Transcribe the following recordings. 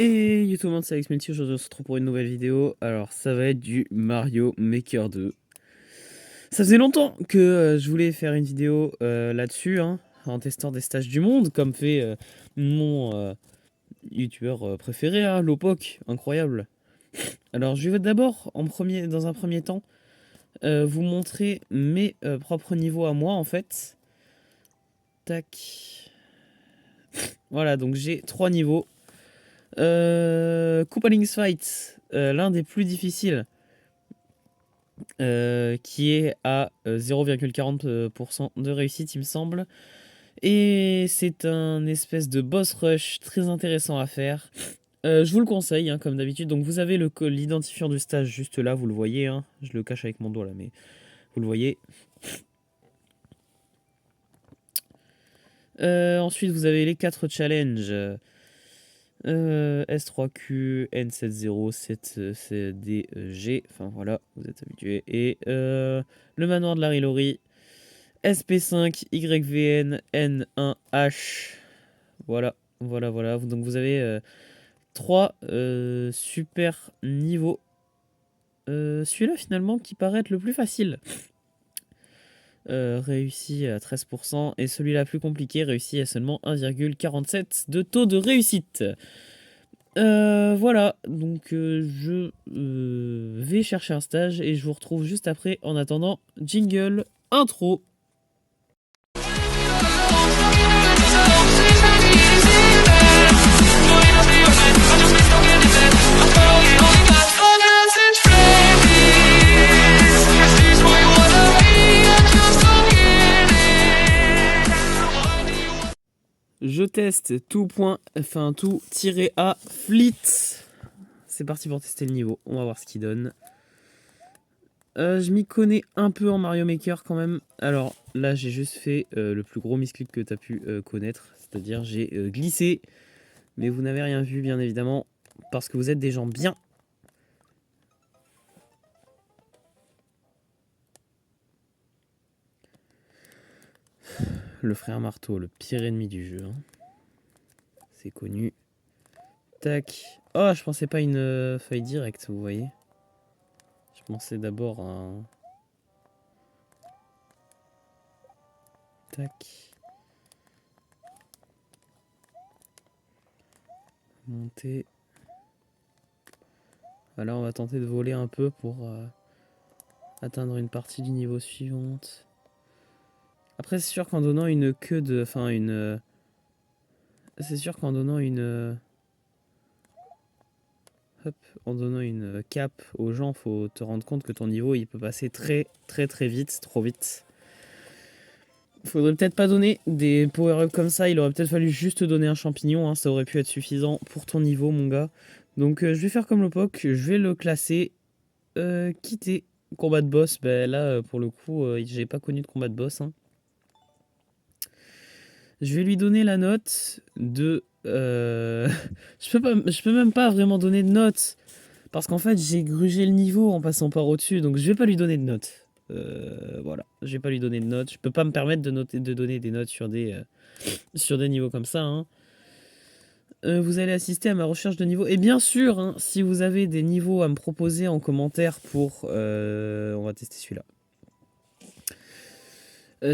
Et yo tout le monde, c'est Alex Melty, aujourd'hui on se retrouve pour une nouvelle vidéo. Alors ça va être du Mario Maker 2. Ça faisait longtemps que je voulais faire une vidéo là-dessus, hein, en testant des stages du monde, comme fait mon youtubeur préféré, hein, Lopok, incroyable. Alors je vais d'abord, dans un premier temps, vous montrer mes propres niveaux à moi en fait. Tac. Voilà, donc j'ai 3 niveaux. Koopa Link's Fight, l'un des plus difficiles, qui est à 0,40% de réussite, il me semble. Et c'est un espèce de boss rush très intéressant à faire. Je vous le conseille, hein, comme d'habitude. Donc vous avez l'identifiant du stage juste là, vous le voyez. Hein. Je le cache avec mon doigt là, mais vous le voyez. Ensuite, vous avez les 4 challenges. S3Q, N70, 7DG, enfin voilà, vous êtes habitués. Et le manoir de Larry Laurie, SP5, YVN, N1H. Voilà, voilà, voilà. Donc vous avez 3 super niveaux. Celui-là finalement qui paraît être le plus facile. Réussi à 13%, et celui-là plus compliqué réussi à seulement 1,47 de taux de réussite. Voilà, donc je vais chercher un stage et je vous retrouve juste après. En attendant, jingle, intro. Je teste tout tiré à fleet. C'est parti pour tester le niveau. On va voir ce qu'il donne. Je m'y connais un peu en Mario Maker quand même. Alors là, j'ai juste fait le plus gros misclick que tu as pu connaître. C'est-à-dire, j'ai glissé. Mais vous n'avez rien vu, bien évidemment. Parce que vous êtes des gens bien. Le frère marteau, le pire ennemi du jeu. Hein. C'est connu. Tac. Oh, je pensais pas une feuille directe, vous voyez. Je pensais d'abord à un... Tac. Monter. Voilà, on va tenter de voler un peu pour atteindre une partie du niveau suivante. Après, c'est sûr qu'en donnant une queue de... Enfin, une... c'est sûr qu'en donnant une... hop, en donnant une cape aux gens, faut te rendre compte que ton niveau, il peut passer très vite, trop vite. Faudrait peut-être pas donner des power-up comme ça, il aurait peut-être fallu juste donner un champignon, hein, ça aurait pu être suffisant pour ton niveau, mon gars. Donc je vais faire comme le POC, je vais le classer, quitter combat de boss. Ben là, pour le coup, j'ai pas connu de combat de boss. Hein. Je vais lui donner la note de... je peux même pas vraiment donner de note, parce qu'en fait j'ai grugé le niveau en passant par au-dessus, donc je vais pas lui donner de note. Voilà, je vais pas lui donner de notes. Je peux pas me permettre de donner des notes sur des niveaux comme ça. Hein. Vous allez assister à ma recherche de niveaux. Et bien sûr, hein, si vous avez des niveaux à me proposer en commentaire pour... on va tester celui-là.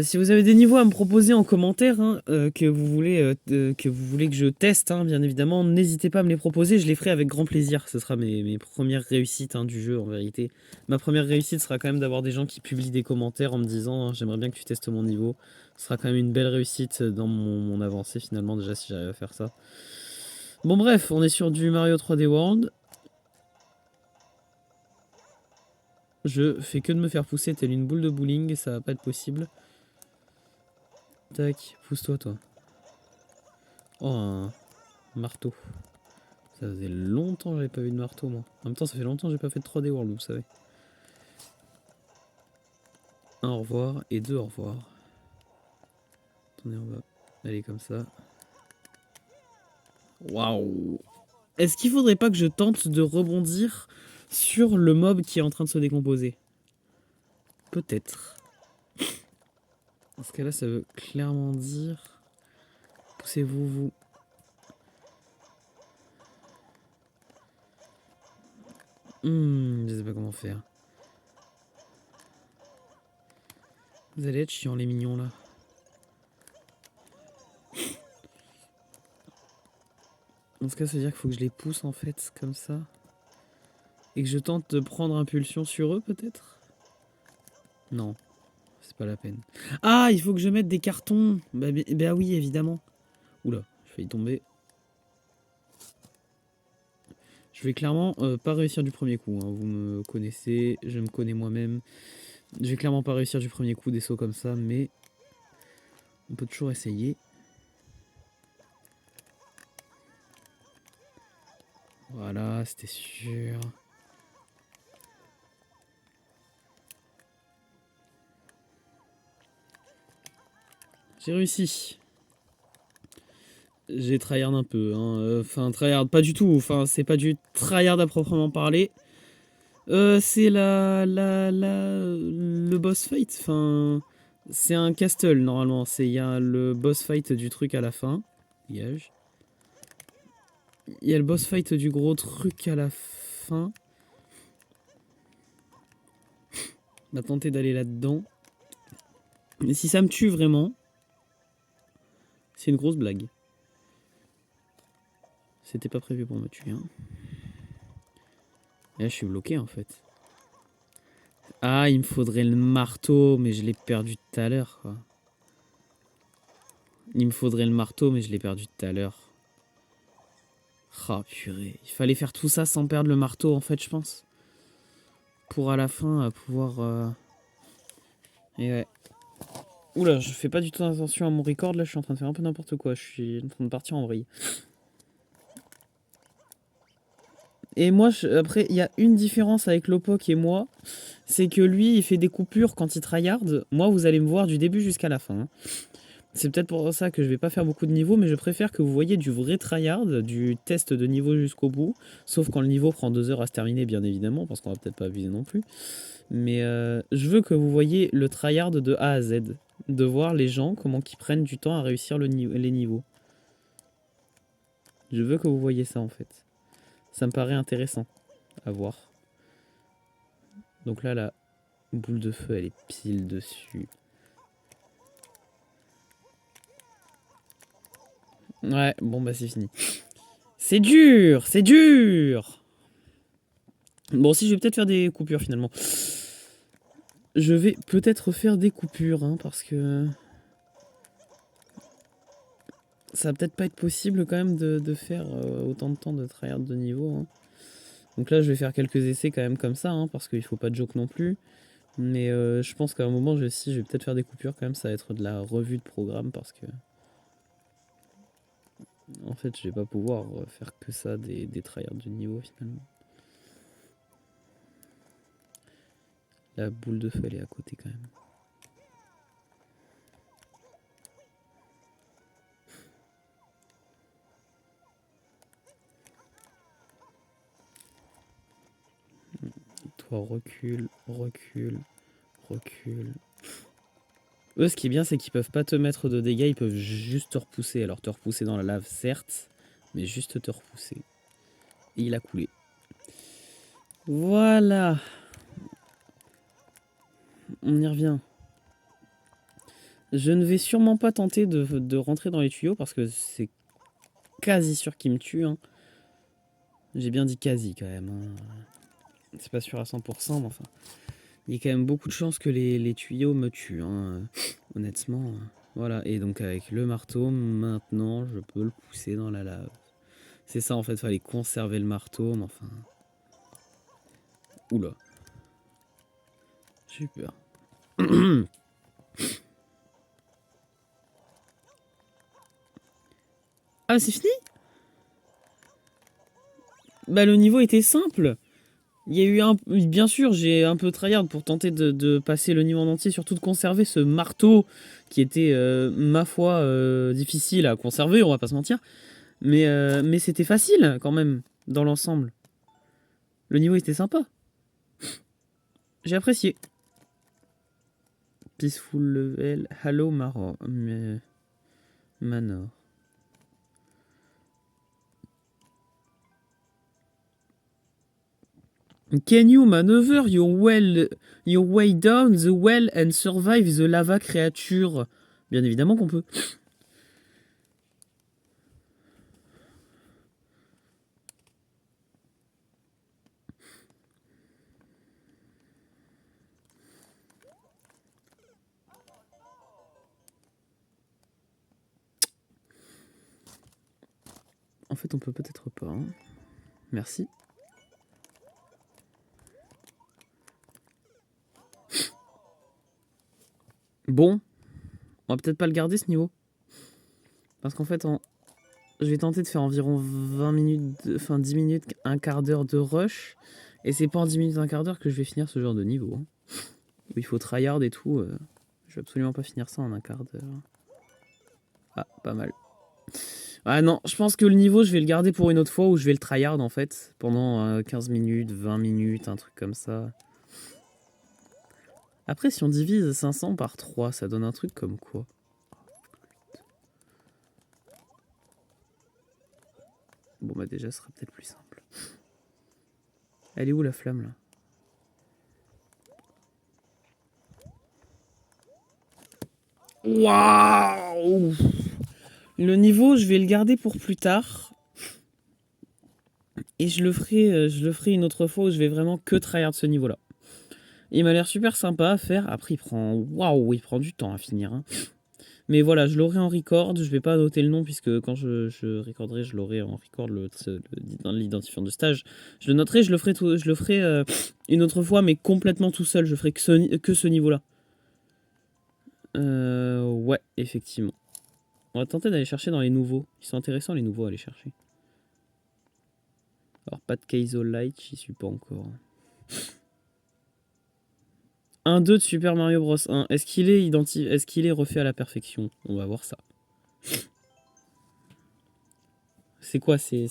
Si vous avez des niveaux à me proposer en commentaire, hein, que vous voulez que je teste, hein, bien évidemment, n'hésitez pas à me les proposer, je les ferai avec grand plaisir. Ce sera mes premières réussites, hein, du jeu, en vérité. Ma première réussite sera quand même d'avoir des gens qui publient des commentaires en me disant, hein, j'aimerais bien que tu testes mon niveau. Ce sera quand même une belle réussite dans mon avancée, finalement, déjà, si j'arrive à faire ça. Bon bref, on est sur du Mario 3D World. Je fais que de me faire pousser telle une boule de bowling, et ça va pas être possible. Tac, pousse-toi, toi. Oh, un marteau. Ça faisait longtemps que j'avais pas vu de marteau, moi. En même temps, ça fait longtemps que j'ai pas fait de 3D World, vous savez. Un au revoir et 2 au revoir. Attendez, on va aller comme ça. Waouh! Est-ce qu'il faudrait pas que je tente de rebondir sur le mob qui est en train de se décomposer? Peut-être. Dans ce cas-là, ça veut clairement dire... Poussez-vous, vous. Je sais pas comment faire. Vous allez être chiants les mignons là. Dans ce cas, ça veut dire qu'il faut que je les pousse en fait, comme ça. Et que je tente de prendre impulsion sur eux peut-être. Non, c'est pas la peine. Ah, il faut que je mette des cartons. Bah oui, évidemment. Oula, j'ai failli tomber. Je vais clairement pas réussir du premier coup. Hein. Vous me connaissez, je me connais moi-même. Je vais clairement pas réussir du premier coup des sauts comme ça, mais on peut toujours essayer. Voilà, c'était sûr. J'ai réussi. J'ai tryhard un peu. Enfin, tryhard pas du tout. Enfin, c'est pas du tryhard à proprement parler. C'est le boss fight. Enfin, c'est un castle normalement. Il y a le boss fight du truc à la fin. Dégage. Il y a le boss fight du gros truc à la fin. On va tenter d'aller là-dedans. Mais si ça me tue vraiment, c'est une grosse blague. C'était pas prévu pour me tuer. Hein. Et là, je suis bloqué en fait. Ah, il me faudrait le marteau, mais je l'ai perdu tout à l'heure, quoi. Il me faudrait le marteau, mais je l'ai perdu tout à l'heure. Ah, purée. Il fallait faire tout ça sans perdre le marteau, en fait, je pense. Pour à la fin pouvoir... Et ouais. Oula, je fais pas du tout attention à mon record, là, je suis en train de faire un peu n'importe quoi. Je suis en train de partir en vrille. Et moi, après, il y a une différence avec Lopok et moi, c'est que lui, il fait des coupures quand il tryhard. Moi, vous allez me voir du début jusqu'à la fin. Hein. C'est peut-être pour ça que je vais pas faire beaucoup de niveaux, mais je préfère que vous voyez du vrai tryhard, du test de niveau jusqu'au bout. Sauf quand le niveau prend 2 heures à se terminer, bien évidemment, parce qu'on va peut-être pas abuser non plus. Mais je veux que vous voyez le tryhard de A à Z. De voir les gens, comment ils prennent du temps à réussir les niveaux. Je veux que vous voyez ça, en fait. Ça me paraît intéressant à voir. Donc là, la boule de feu, elle est pile dessus. Ouais, bon bah c'est fini. C'est dur, c'est dur. Bon, si je vais peut-être faire des coupures finalement. Je vais peut-être faire des coupures, hein, parce que... Ça va peut-être pas être possible quand même de faire autant de temps de tryhard de niveau. Hein. Donc là, je vais faire quelques essais quand même comme ça, hein, parce qu'il faut pas de joke non plus. Mais je pense qu'à un moment, je vais peut-être faire des coupures quand même. Ça va être de la revue de programme, parce que... En fait, je vais pas pouvoir faire que ça, des tryhards de niveau finalement. La boule de feu, elle est à côté quand même. Toi, recule, recule, recule. Eux, ce qui est bien, c'est qu'ils peuvent pas te mettre de dégâts, ils peuvent juste te repousser. Alors, te repousser dans la lave, certes, mais juste te repousser. Et il a coulé. Voilà. On y revient. Je ne vais sûrement pas tenter de rentrer dans les tuyaux, parce que c'est quasi sûr qu'il me tue. Hein. J'ai bien dit quasi, quand même. Hein. C'est pas sûr à 100%, mais enfin... Il y a quand même beaucoup de chances que les tuyaux me tuent, hein, honnêtement. Voilà, et donc avec le marteau, maintenant, je peux le pousser dans la lave. C'est ça, en fait, il fallait conserver le marteau, mais enfin... Oula. J'ai eu peur. Ah, c'est fini? Bah, le niveau était simple. Il y a eu un... Bien sûr, j'ai un peu tryhard pour tenter de passer le niveau en entier, surtout de conserver ce marteau qui était, ma foi, difficile à conserver, on va pas se mentir. Mais c'était facile, quand même, dans l'ensemble. Le niveau était sympa. J'ai apprécié. Peaceful level. Hello Manor. Can you maneuver your way down the well and survive the lava creature? Bien évidemment qu'on peut. En fait, on peut peut-être pas. Hein. Merci. Bon, on va peut-être pas le garder ce niveau. Parce qu'en fait, je vais tenter de faire environ 20 minutes, enfin 10 minutes, un quart d'heure de rush. Et c'est pas en 10 minutes, un quart d'heure que je vais finir ce genre de niveau. Hein. Où il faut tryhard et tout. Je vais absolument pas finir ça en un quart d'heure. Ah, pas mal. Ah non, je pense que le niveau, je vais le garder pour une autre fois où je vais le tryhard en fait. Pendant 15 minutes, 20 minutes, un truc comme ça. Après, si on divise 500 par 3, ça donne un truc comme quoi? Bon bah déjà, ce sera peut-être plus simple. Elle est où la flamme là? Waouh! Le niveau, je vais le garder pour plus tard. Et je le ferai une autre fois où je vais vraiment que tryhard ce niveau-là. Il m'a l'air super sympa à faire. Après, il prend du temps à finir. Hein. Mais voilà, je l'aurai en record. Je vais pas noter le nom puisque quand je recorderai, je l'aurai en record dans l'identifiant de stage. Je le noterai, je le ferai une autre fois, mais complètement tout seul. Je ferai que ce niveau-là. Ouais, effectivement. On va tenter d'aller chercher dans les nouveaux. Ils sont intéressants les nouveaux à aller chercher. Alors, pas de Kaizo Light, j'y suis pas encore. 1-2 de Super Mario Bros 1. Est-ce qu'il est refait à la perfection? On va voir ça. C'est quoi c'est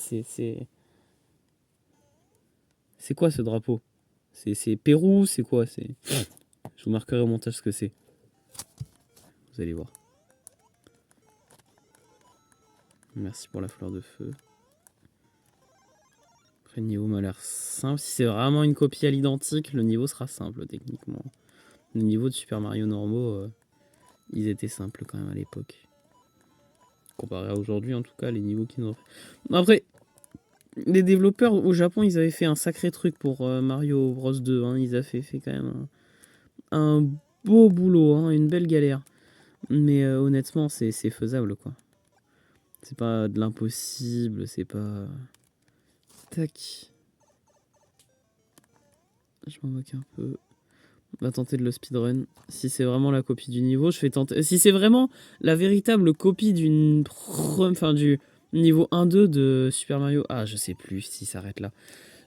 quoi ce drapeau? C'est Pérou? C'est quoi? Je vous marquerai au montage ce que c'est. Vous allez voir. Merci pour la fleur de feu. Après, le niveau m'a l'air simple. Si c'est vraiment une copie à l'identique, le niveau sera simple techniquement. Le niveau de Super Mario normaux, ils étaient simples quand même à l'époque. Comparé à aujourd'hui, en tout cas, les niveaux qu'ils nous ont fait. Après, les développeurs au Japon, ils avaient fait un sacré truc pour Mario Bros 2. Hein. Ils avaient fait quand même un beau boulot, hein, une belle galère. Mais honnêtement, c'est faisable, quoi. C'est pas de l'impossible, c'est pas... Tac. Je m'en moque un peu. On va tenter de le speedrun. Si c'est vraiment la copie du niveau, je vais tenter... Si c'est vraiment la véritable copie du niveau 1-2 de Super Mario... Ah, je sais plus si ça s'arrête là.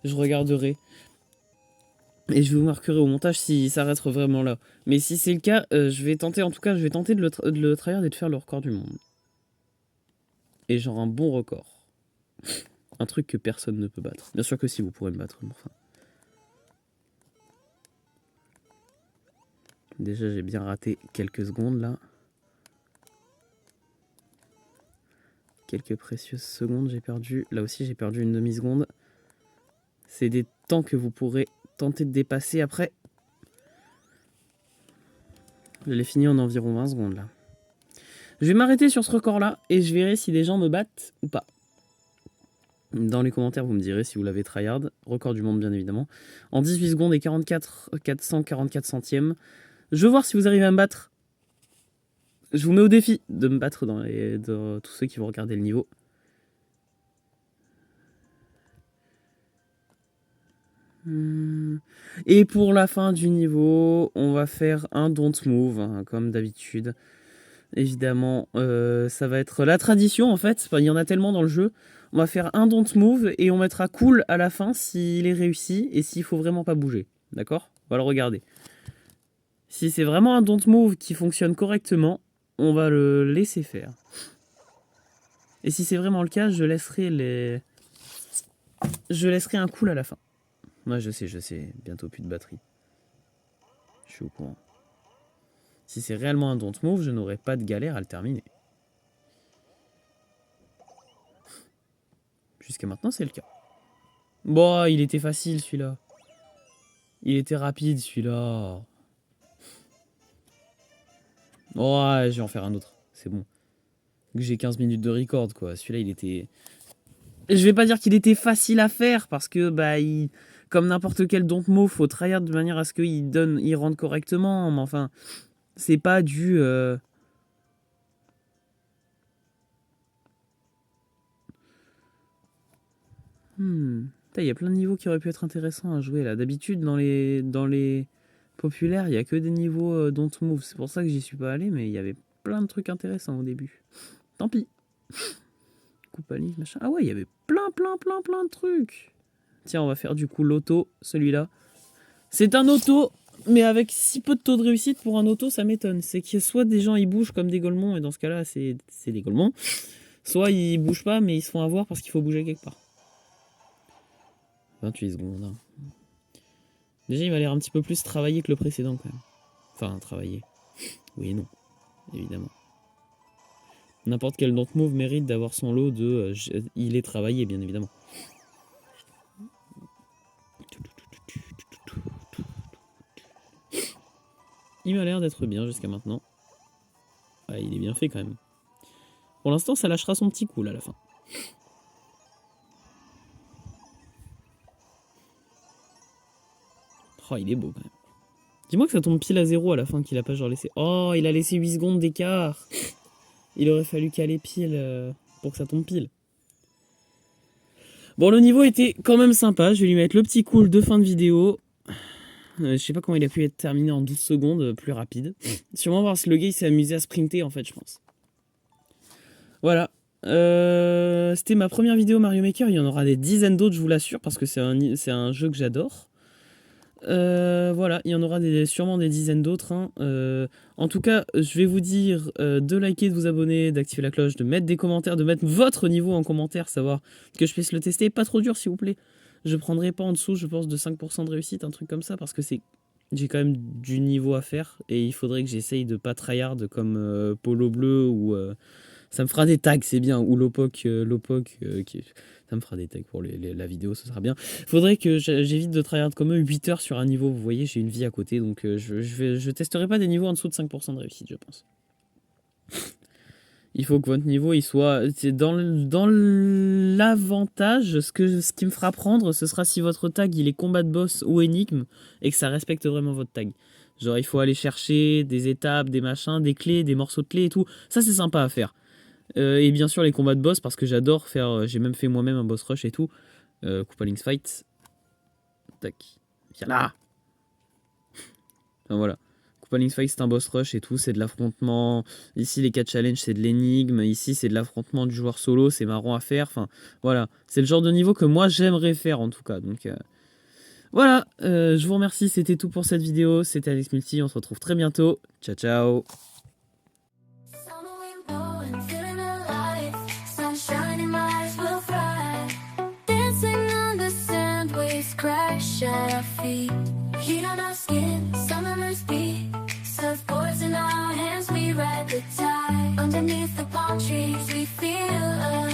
Je regarderai. Et je vous marquerai au montage si ça reste vraiment là. Mais si c'est le cas, je vais tenter de le tryhard et de faire le record du monde. Et genre un bon record. Un truc que personne ne peut battre. Bien sûr que si, vous pourrez me battre, mais enfin. Déjà, j'ai bien raté quelques secondes là. Quelques précieuses secondes, j'ai perdu. Là aussi, j'ai perdu une demi-seconde. C'est des temps que vous pourrez tenter de dépasser après. Je l'ai fini en environ 20 secondes là. Je vais m'arrêter sur ce record là et je verrai si les gens me battent ou pas. Dans les commentaires, vous me direz si vous l'avez tryhard. Record du monde, bien évidemment. En 18 secondes et 444 centièmes. Je veux voir si vous arrivez à me battre. Je vous mets au défi de me battre dans tous ceux qui vont regarder le niveau. Et pour la fin du niveau, on va faire un don't move, hein, comme d'habitude. Évidemment, ça va être la tradition en fait. Il y en a tellement dans le jeu. On va faire un don't move et on mettra cool à la fin s'il est réussi et s'il faut vraiment pas bouger. D'accord? On va le regarder. Si c'est vraiment un don't move qui fonctionne correctement, on va le laisser faire. Et si c'est vraiment le cas, je laisserai un cool à la fin. Moi, je sais. Bientôt plus de batterie. Je suis au courant. Si c'est réellement un don't move, je n'aurai pas de galère à le terminer. Jusqu'à maintenant, c'est le cas. Bon, il était facile celui-là. Il était rapide celui-là. Oh, je vais en faire un autre. C'est bon. J'ai 15 minutes de record, quoi. Celui-là, il était... Je vais pas dire qu'il était facile à faire, parce que, bah, comme n'importe quel Dontmo, faut tryhard de manière à ce il rentre correctement. Mais enfin, c'est pas du... Il y a plein de niveaux qui auraient pu être intéressants à jouer, là. D'habitude, dans les populaires, il y a que des niveaux Don't Move. C'est pour ça que j'y suis pas allé, mais il y avait plein de trucs intéressants au début. Tant pis. Coupe à ligne, machin. Ah ouais, il y avait plein de trucs. Tiens, on va faire du coup l'auto, celui-là. C'est un auto, mais avec si peu de taux de réussite pour un auto, ça m'étonne. C'est que soit des gens ils bougent comme des golemons, et dans ce cas-là, c'est des golemons. Soit ils bougent pas, mais ils se font avoir parce qu'il faut bouger quelque part. 28 secondes. Hein. Déjà, il m'a l'air un petit peu plus travaillé que le précédent, quand même. Enfin, travaillé. Oui et non, évidemment. N'importe quel don't move mérite d'avoir son lot de... il est travaillé, bien évidemment. Il m'a l'air d'être bien jusqu'à maintenant. Ouais, il est bien fait, quand même. Pour l'instant, ça lâchera son petit coup, là, à la fin. Oh, il est beau, quand même. Dis-moi que ça tombe pile à 0 à la fin, qu'il a pas genre laissé... Oh, il a laissé 8 secondes d'écart. Il aurait fallu caler pile pour que ça tombe pile. Bon, le niveau était quand même sympa. Je vais lui mettre le petit cool de fin de vidéo. Je sais pas comment il a pu être terminé en 12 secondes, plus rapide. Sûrement parce que le gars il s'est amusé à sprinter en fait, je pense. Voilà. C'était ma première vidéo Mario Maker. Il y en aura des dizaines d'autres, je vous l'assure, parce que c'est un jeu que j'adore. Voilà, il y en aura sûrement des dizaines d'autres. Hein. En tout cas, je vais vous dire de liker, de vous abonner, d'activer la cloche, de mettre des commentaires, de mettre votre niveau en commentaire, savoir que je puisse le tester. Pas trop dur, s'il vous plaît. Je prendrai pas en dessous, je pense, de 5% de réussite, un truc comme ça, parce que j'ai quand même du niveau à faire et il faudrait que j'essaye de pas tryhard comme Polo Bleu ou ça me fera des tags, c'est bien, ou Lopok, ça me fera des tags pour la vidéo, ce sera bien. Faudrait que j'évite de tryhard comme eux 8 heures sur un niveau, vous voyez, j'ai une vie à côté, donc je testerai pas des niveaux en dessous de 5% de réussite, je pense. Il faut que votre niveau il soit dans l'avantage. Ce qui me fera prendre, ce sera si votre tag il est combat de boss ou énigme et que ça respecte vraiment votre tag. Genre il faut aller chercher des étapes, des machins, des clés, des morceaux de clés et tout. Ça c'est sympa à faire. Et bien sûr les combats de boss parce que j'adore faire. J'ai même fait moi-même un boss rush et tout. Coupa Links Fight. Tac. Viens là. Enfin, voilà. Coupa Links Fight c'est un boss rush et tout, c'est de l'affrontement. Ici les 4 challenges c'est de l'énigme. Ici c'est de l'affrontement du joueur solo, c'est marrant à faire. Enfin voilà, c'est le genre de niveau que moi j'aimerais faire en tout cas. Donc voilà, je vous remercie, c'était tout pour cette vidéo. C'était Alex Multi, on se retrouve très bientôt. Ciao ciao. Underneath the palm trees, we feel alive.